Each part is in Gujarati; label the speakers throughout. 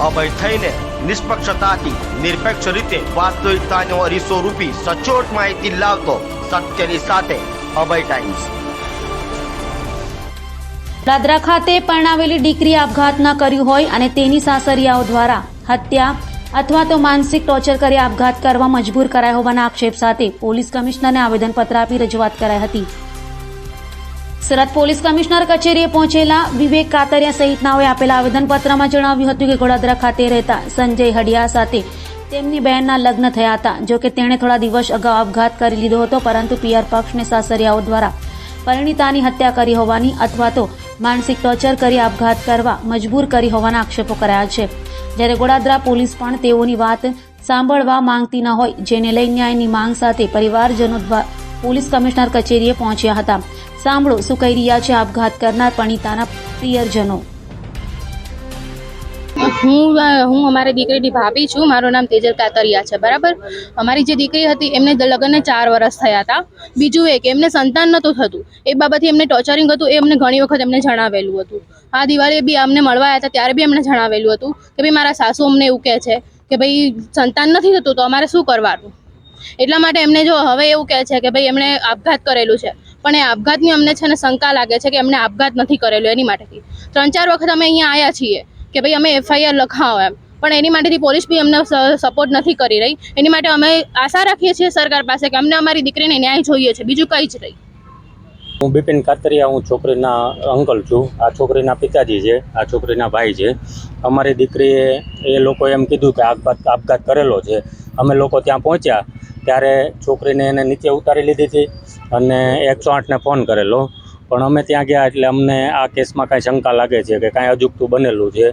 Speaker 1: અભય થઈને નિષ્પક્ષતાથી નિરપેક્ષ રીતે વાસ્તવિકતાનો અરીસો રૂપી સચોટ માહિતી લાવતો સત્યની સાથે અભય ટાઈમ્સ।
Speaker 2: દાદરા ખાતે પરણાવેલી દીકરી આપઘાત ન કર્યું હોય અને તેની સાસરિયાઓ દ્વારા હત્યા અથવા તો માનસિક ટોર્ચર કરી આપઘાત કરવા મજબૂર કરાયા હોવાના આક્ષેપ સાથે પોલીસ કમિશનરને આવેદનપત્ર આપી રજૂઆત કરાઈ હતી। સુરત પોલીસ કમિશનર કચેરીએ પહોંચેલા વિવેક કાતરિયા સહિતનાઓએ આપેલા આવેદનપત્રમાં જણાવ્યું હતું કે ગોડાદરા ખાતે રહેતા સંજય હડિયા સાથે તેમની બહેનના લગ્ન થયા હતા। જો કે તેણે થોડા દિવસ અગાઉ આપઘાત કરી લીધો હતો, પરંતુ પિયર પક્ષને સાસરિયાઓ દ્વારા પરિણીતાની હત્યા કરી હોવાની અથવા તો માનસિક ટોર્ચર કરી આપઘાત કરવા મજબૂર કરી હોવાના આક્ષેપો કરાયા છે। જ્યારે ગોડાદરા પોલીસ પણ તેઓની વાત સાંભળવા માંગતી ન હોય, જેને લઈ ન્યાયની માંગ સાથે પરિવારજનો પોલીસ કમિશનર કચેરીએ પહોંચ્યા હતા। સાંભળો શું કહી રહ્યા છે આપઘાત કરનાર પરિણીતાના પ્રિયજનો।
Speaker 3: હું અમારી દીકરીની ભાભી છું। મારું નામ તેજલ કાતરિયા છે, બરાબર। અમારી જે દીકરી હતી એમને લગ્નને 4 વર્ષ થયા હતા। બીજું એ કે એમને સંતાન નહોતું થતું, એ બાબતથી એમને ટોર્ચરિંગ હતું। એ અમને ઘણી વખત એમને જણાવેલું હતું। આ દિવાળીએ બી અમને મળવા આવ્યા હતા ત્યારે બી એમને જણાવેલું હતું કે ભાઈ મારા સાસુ અમને એવું કહે છે કે ભાઈ સંતાન નથી થતું તો અમારે શું કરવાનું। એટલા માટે એમને જો હવે એવું કહે છે કે ભાઈ એમણે આપઘાત કરેલું છે, પણ એ આપઘાતની અમને છે ને શંકા લાગે છે કે એમને આપઘાત નથી કરેલું। એની માટેથી 3-4 વખત અમે અહીંયા આવ્યા છીએ કે ભાઈ અમે FIR લખાવો એમ, પણ એની માટેથી પોલીસ બી અમને સપોર્ટ નથી કરી રહી। એની માટે અમે આશા રાખીએ છીએ સરકાર પાસે કે અમને અમારી દીકરીને ન્યાય જોઈએ છે, બીજું કંઈ જ નહીં।
Speaker 4: હું બિપિન કાતરિયા, હું છોકરીના અંકલ છું। આ છોકરીના પિતાજી છે, આ છોકરીના ભાઈ છે। અમારી દીકરીએ એ લોકો એમ કીધું કે આપઘાત કરેલો છે। અમે લોકો ત્યાં પહોંચ્યા ત્યારે છોકરીને એને નીચે ઉતારી લીધી હતી અને 108ને ફોન કરેલો, પણ અમે ત્યાં ગયા એટલે અમને આ કેસમાં કાંઈ શંકા લાગે છે કે કાંઈ અજુગતું બનેલું છે।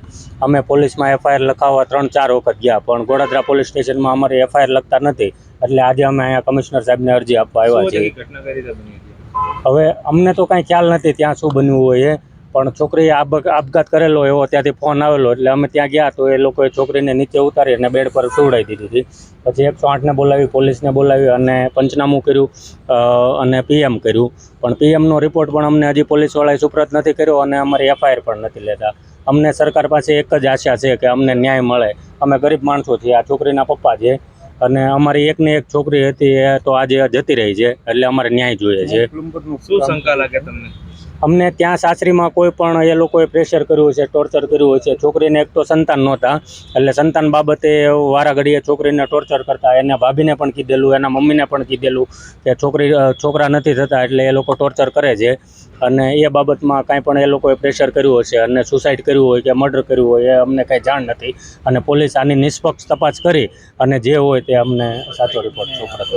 Speaker 4: અમે પોલીસમાં FIR લખાવવા 3-4 વખત ગયા, પણ ગોડાદરા પોલીસ સ્ટેશનમાં અમારી FIR લખતા નથી, એટલે આજે અમે અહીંયા કમિશનર સાહેબને અરજી આપવા આવ્યા છીએ। હવે અમને તો કાંઈ ખ્યાલ નથી ત્યાં શું બન્યું હોય એ, પણ છોકરીએ આપઘાત કરેલો એવો ત્યાંથી ફોન આવેલો એટલે અમે ત્યાં ગયા તો એ લોકોએ છોકરીને નીચે ઉતારી અને બેડ પર સુવડાવી દીધી હતી। પછી 108ને બોલાવી, પોલીસને બોલાવી અને પંચનામું કર્યું અને PM કર્યું, પણ PMનો રિપોર્ટ પણ અમને હજી પોલીસવાળાએ સુપ્રત નથી કર્યો અને અમારી FIR પણ નથી લેતા। અમને સરકાર પાસે એક જ આશા છે કે અમને ન્યાય મળે। અમે ગરીબ માણસો છીએ, આ છોકરીના પપ્પા છે અને અમારી એકને એક છોકરી હતી એ તો આજે જતી રહી છે, એટલે અમારે ન્યાય જોઈએ છે।
Speaker 5: શું શંકા લાગે તમને?
Speaker 4: અમને ત્યાં સાસરીમાં કોઈ પણ એ લોકોએ પ્રેશર કર્યું છે, ટોર્ચર કર્યું છે। છોકરીને એક તો સંતાન નહોતા, એટલે સંતાન બાબતે વારા ઘડીએ છોકરીને ટોર્ચર કરતા। એના ભાભીને પણ કીધેલું, એના મમ્મીને પણ કીધેલું કે છોકરા નથી થતા એટલે એ લોકો ટોર્ચર કરે છે, અને એ બાબતમાં કાંઈ પણ એ લોકોએ પ્રેશર કર્યું હશે અને સુસાઇડ કર્યું હોય કે મર્ડર કર્યું હોય એ અમને કાંઈ જાણ નથી, અને પોલીસ આની નિષ્પક્ષ તપાસ કરી અને જે હોય તે અમને સાચો રિપોર્ટ સુપ્રત કરે।